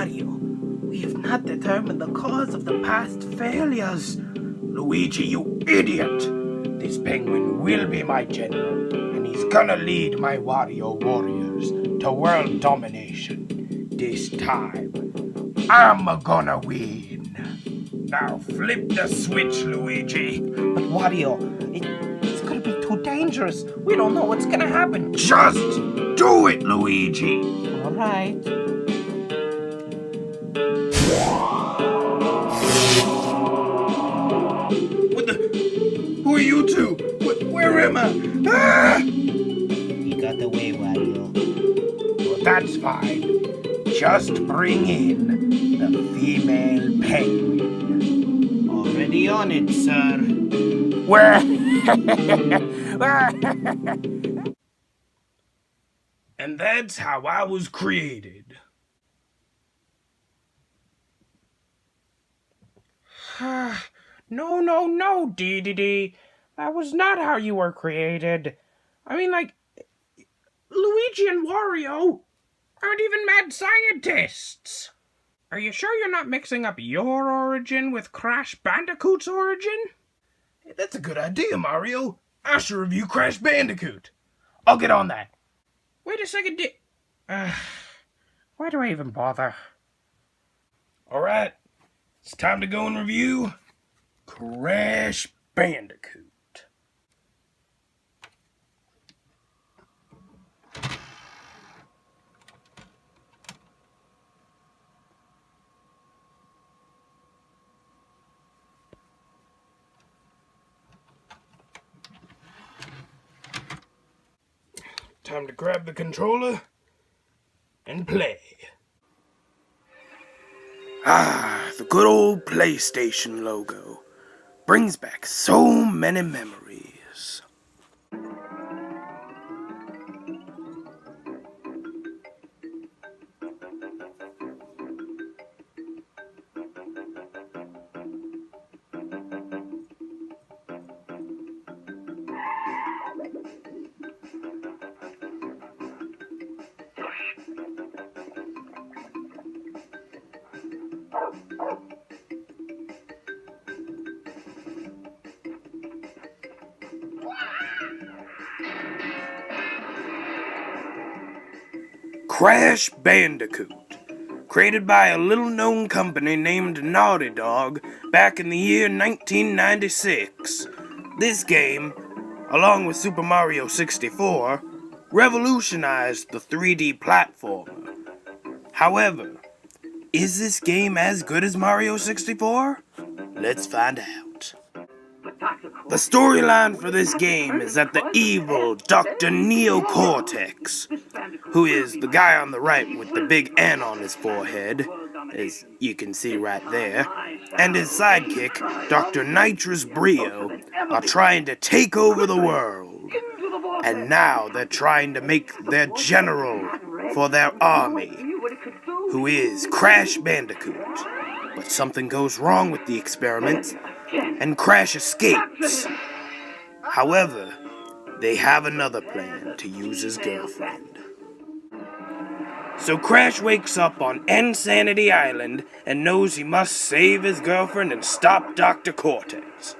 Wario. We have not determined the cause of the past failures. Luigi, you idiot! This penguin will be my general, and he's gonna lead my Wario warriors to world domination. This time, I'm gonna win. Now flip the switch, Luigi. But Wario, it's gonna be too dangerous. We don't know what's gonna happen. Just do it, Luigi. All right. Who are you two? Where am I? Ah! You got away, Wario. Well, that's fine. Just bring in the female penguin. Already on it, sir. Where? And that's how I was created. No, Dedede. That was not how you were created. I mean, like, Luigi and Wario aren't even mad scientists. Are you sure you're not mixing up your origin with Crash Bandicoot's origin? That's a good idea, Mario. I should review Crash Bandicoot. I'll get on that. Wait a second, why do I even bother? Alright, it's time to go and review Crash Bandicoot. Time to grab the controller and play. Ah, the good old PlayStation logo brings back so many memories. Crash Bandicoot, created by a little-known company named Naughty Dog back in the year 1996. This game, along with Super Mario 64, revolutionized the 3D platformer. However, is this game as good as Mario 64? Let's find out. The storyline for this game is that the evil Dr. Neocortex, who is the guy on the right with the big N on his forehead, as you can see right there, and his sidekick, Dr. Nitrous Brio, are trying to take over the world. And now they're trying to make their general for their army, who is Crash Bandicoot. But something goes wrong with the experiments, and Crash escapes. However, they have another plan to use his girlfriend. So Crash wakes up on Insanity Island and knows he must save his girlfriend and stop Dr. Cortex.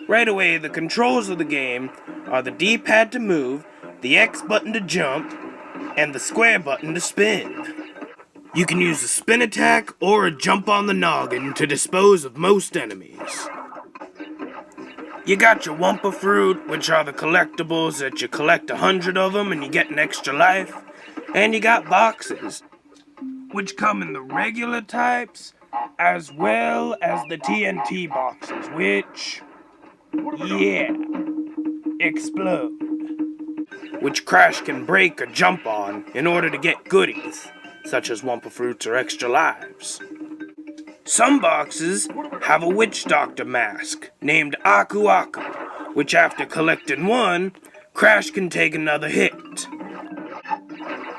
Right away, the controls of the game are the D-pad to move, the X button to jump, and the square button to spin. You can use a spin attack or a jump on the noggin to dispose of most enemies. You got your Wumpa Fruit, which are the collectibles that you collect 100 of them and you get an extra life. And you got boxes, which come in the regular types, as well as the TNT boxes, which, yeah, explode. Which Crash can break or jump on in order to get goodies, such as Wumpa Fruits or extra lives. Some boxes have a witch doctor mask named Aku Aku, which after collecting one, Crash can take another hit.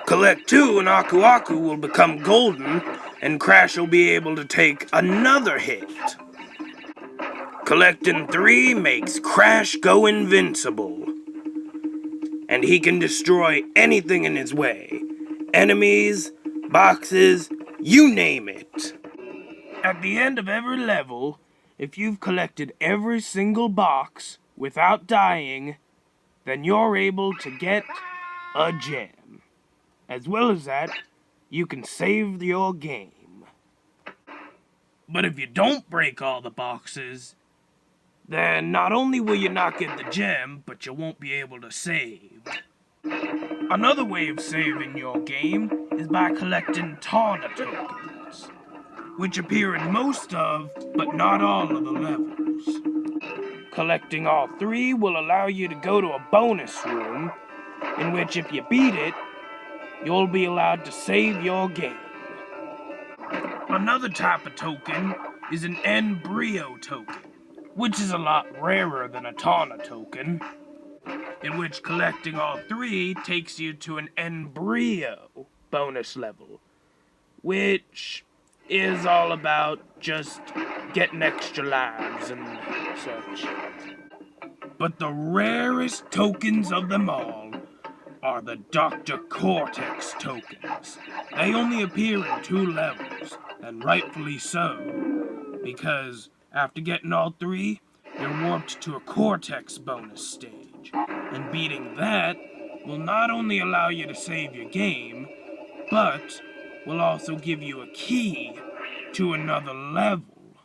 Collect two and Aku Aku will become golden, and Crash will be able to take another hit. Collecting three makes Crash go invincible, and he can destroy anything in his way. Enemies, boxes, You name it. At the end of every level, if you've collected every single box without dying, then you're able to get a gem. As well as that, you can save your game. But if you don't break all the boxes, then not only will you not get the gem, but you won't be able to save. Another way of saving your game is by collecting Tawna tokens, which appear in most of, but not all of the levels. Collecting all 3 will allow you to go to a bonus room, in which if you beat it, you'll be allowed to save your game. Another type of token is an embryo token, which is a lot rarer than a Tawna token, in which collecting all 3 takes you to an embryo bonus level, which is all about just getting extra lives and such. But the rarest tokens of them all are the Dr. Cortex tokens. They only appear in 2 levels, and rightfully so, because after getting all 3, you're warped to a Cortex bonus stage, and beating that will not only allow you to save your game, but will also give you a key to another level.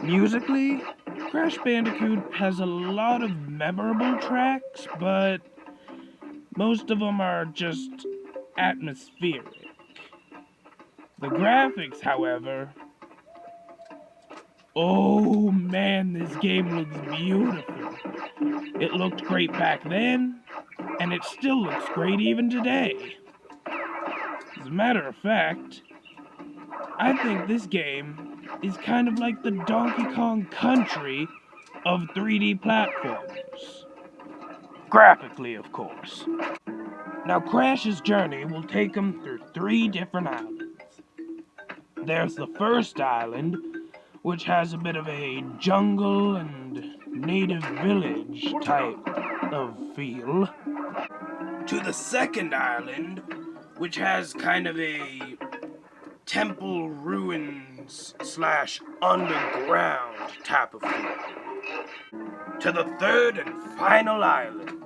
Musically, Crash Bandicoot has a lot of memorable tracks, but most of them are just atmospheric. The graphics, however, oh man, this game looks beautiful. It looked great back then, and it still looks great even today. As a matter of fact, I think this game is kind of like the Donkey Kong Country of 3D platformers. Graphically, of course. Now, Crash's journey will take him through 3 different islands. There's the first island, which has a bit of a jungle and native village type of feel. To the second island, which has kind of a temple ruins / underground type of feel. To the third and final island,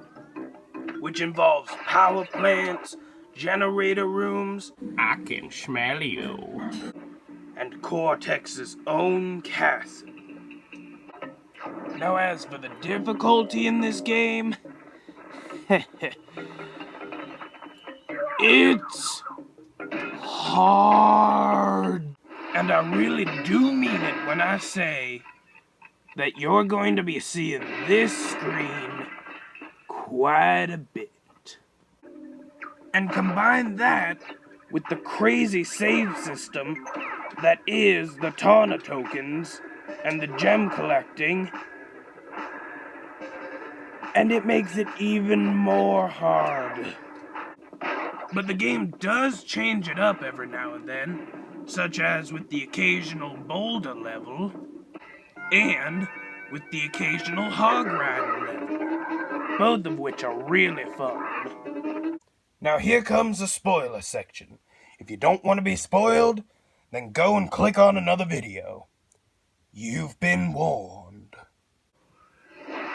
which involves power plants, generator rooms, I can smell you. and Cortex's own castle. Now as for the difficulty in this game, it's hard. And I really do mean it when I say that you're going to be seeing this screen quite a bit. And combine that with the crazy save system that is the Tawna tokens and the gem collecting, and it makes it even more hard. But the game does change it up every now and then, such as with the occasional boulder level, and with the occasional hog rider level, both of which are really fun. Now here comes the spoiler section. If you don't want to be spoiled, then go and click on another video. You've been warned.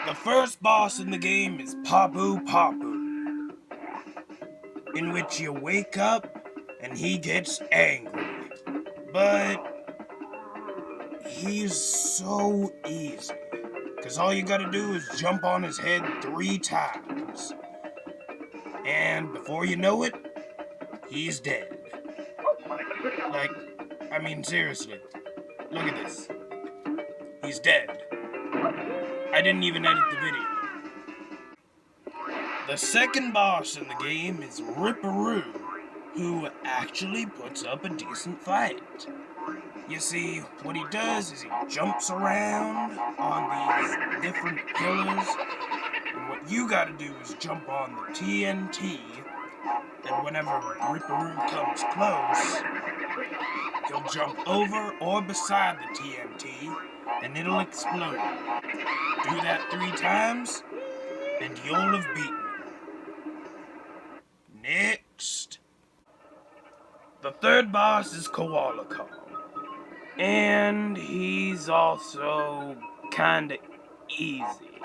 The first boss in the game is Papu Papu, in which you wake up and he gets angry. But he's so easy, because all you gotta do is jump on his head 3 times. And before you know it, he's dead. Seriously, look at this. He's dead. I didn't even edit the video. The second boss in the game is Ripperoo, who actually puts up a decent fight. You see, what he does is he jumps around on these different pillars, and what you gotta do is jump on the TNT, and whenever Ripperoo comes close, he'll jump over or beside the TNT, and it'll explode. Do that 3 times, and you'll have beaten him. Next. The third boss is Koala Kong. And he's also kinda easy.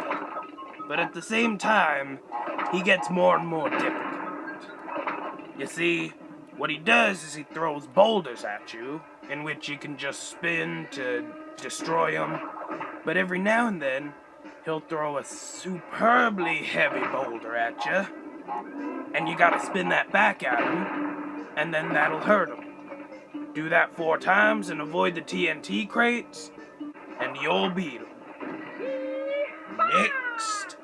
But at the same time, he gets more and more difficult. You see, what he does is he throws boulders at you, in which you can just spin to destroy them. But every now and then, he'll throw a superbly heavy boulder at you, and you gotta spin that back at him, and then that'll hurt him. Do that 4 times and avoid the TNT crates, and you'll beat him. Next.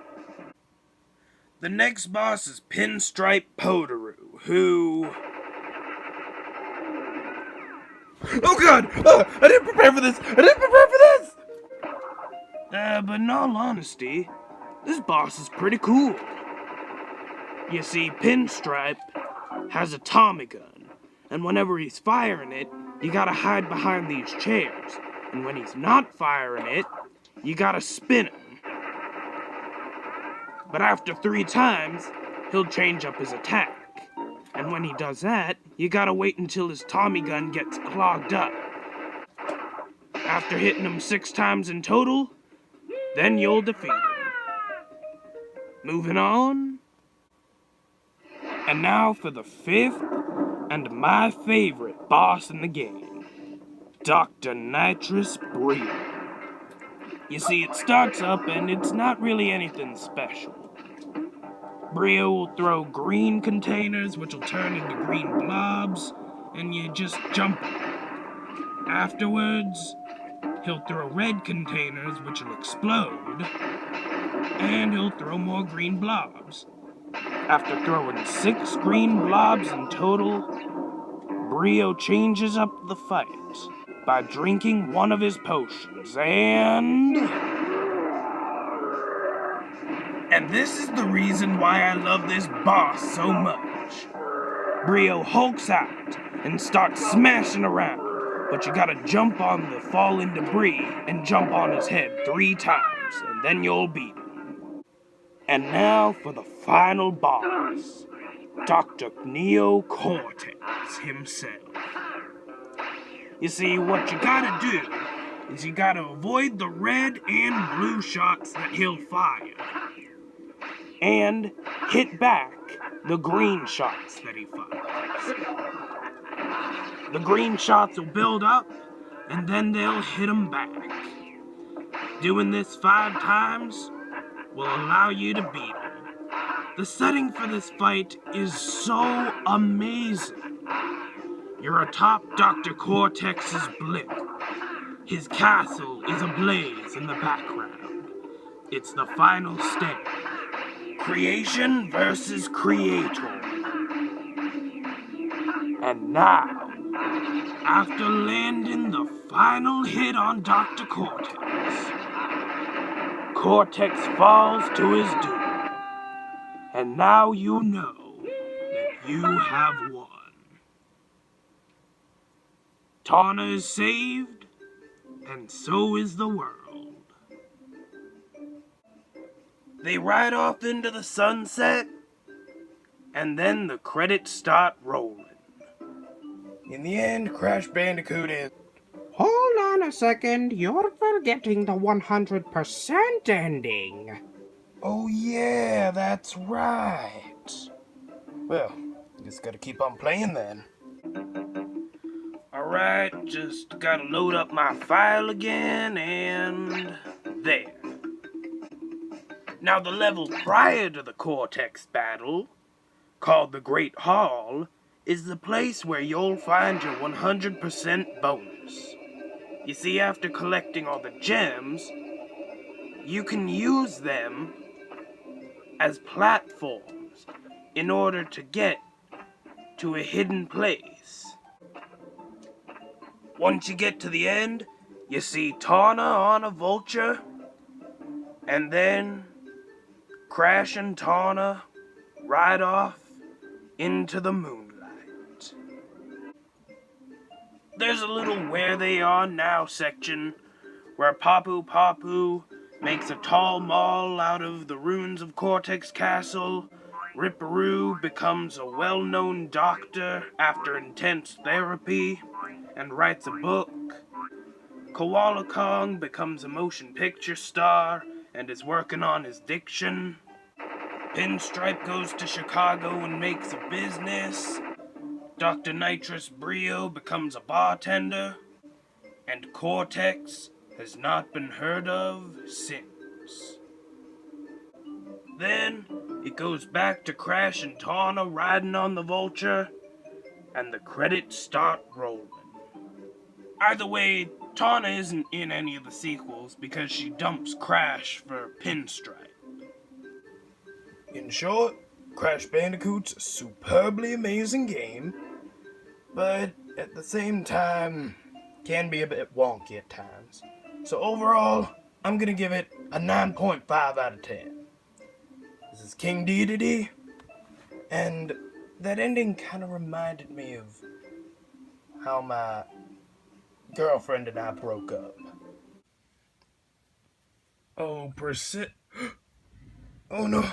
The next boss is Pinstripe Potoroo, who... Oh god! I didn't prepare for this! But in all honesty, this boss is pretty cool. You see, Pinstripe has a Tommy gun, and whenever he's firing it, you gotta hide behind these chairs. And when he's not firing it, you gotta spin him. But after 3 times, he'll change up his attack. And when he does that, you gotta wait until his Tommy gun gets clogged up. After hitting him 6 times in total, then you'll defeat him. Moving on. And now for the 5th and my favorite boss in the game, Dr. Nitrous Brio. You see, it starts up and it's not really anything special. Brio will throw green containers, which will turn into green blobs, and you just jump them. Afterwards, he'll throw red containers, which will explode, and he'll throw more green blobs. After throwing 6 green blobs in total, Brio changes up the fight by drinking one of his potions, And this is the reason why I love this boss so much. Brio hulks out and starts smashing around, but you gotta jump on the falling debris and jump on his head 3 times, and then you'll beat him. And now for the final boss, Dr. Neo Cortex himself. You see, what you gotta do is you gotta avoid the red and blue shots that he'll fire, and hit back the green shots that he fires. The green shots will build up, and then they'll hit him back. Doing this 5 times will allow you to beat him. The setting for this fight is so amazing. You're atop Dr. Cortex's blimp. His castle is ablaze in the background. It's the final stage. Creation versus creator. And now, after landing the final hit on Dr. Cortex, Cortex falls to his doom. And now you know that you have won. Tawna is saved, and so is the world. They ride off into the sunset, and then the credits start rolling. In the end, Crash Bandicoot is... Hold on a second, you're forgetting the 100% ending. Oh yeah, that's right. Well, just gotta keep on playing then. Alright, just gotta load up my file again, and there. Now the level prior to the Cortex battle, called the Great Hall, is the place where you'll find your 100% bonus. You see, after collecting all the gems, you can use them as platforms in order to get to a hidden place. Once you get to the end, you see Tawna on a vulture, and then Crash and Tawna ride off into the moonlight. There's a little Where They Are Now section where Papu Papu makes a tall mall out of the ruins of Cortex Castle, Ripperoo becomes a well-known doctor after intense therapy and writes a book. Koala Kong becomes a motion picture star and is working on his diction. Pinstripe goes to Chicago and makes a business. Dr. Nitrous Brio becomes a bartender. And Cortex has not been heard of since. Then it goes back to Crash and Tawna riding on the Vulture, and the credits start rolling. Either way, Tawna isn't in any of the sequels because she dumps Crash for Pinstripe. In short, Crash Bandicoot's a superbly amazing game, but at the same time, can be a bit wonky at times. So overall, I'm gonna give it a 9.5 out of 10. This is King Dedede, and that ending kind of reminded me of how my girlfriend and I broke up. Oh, oh no.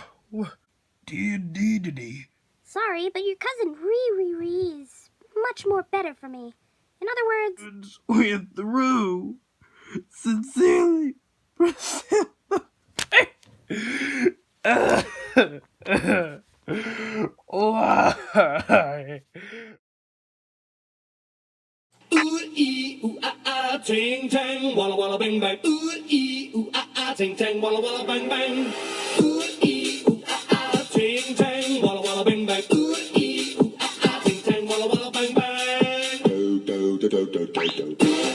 Dear Dedede. Sorry, but your cousin Ree is much more better for me. In other words, We're through. Sincerely, Priscilla. Why? Ooh ee ooh ah ah ting tang walla walla bang bang. Ooh ee ooh ah ah ting tang walla walla bang bang. Ooh ee ooh ah ah ting tang walla walla bang bang. Ooh ee ooh ah ah ting tang walla walla bang bang. Do do do do do do do.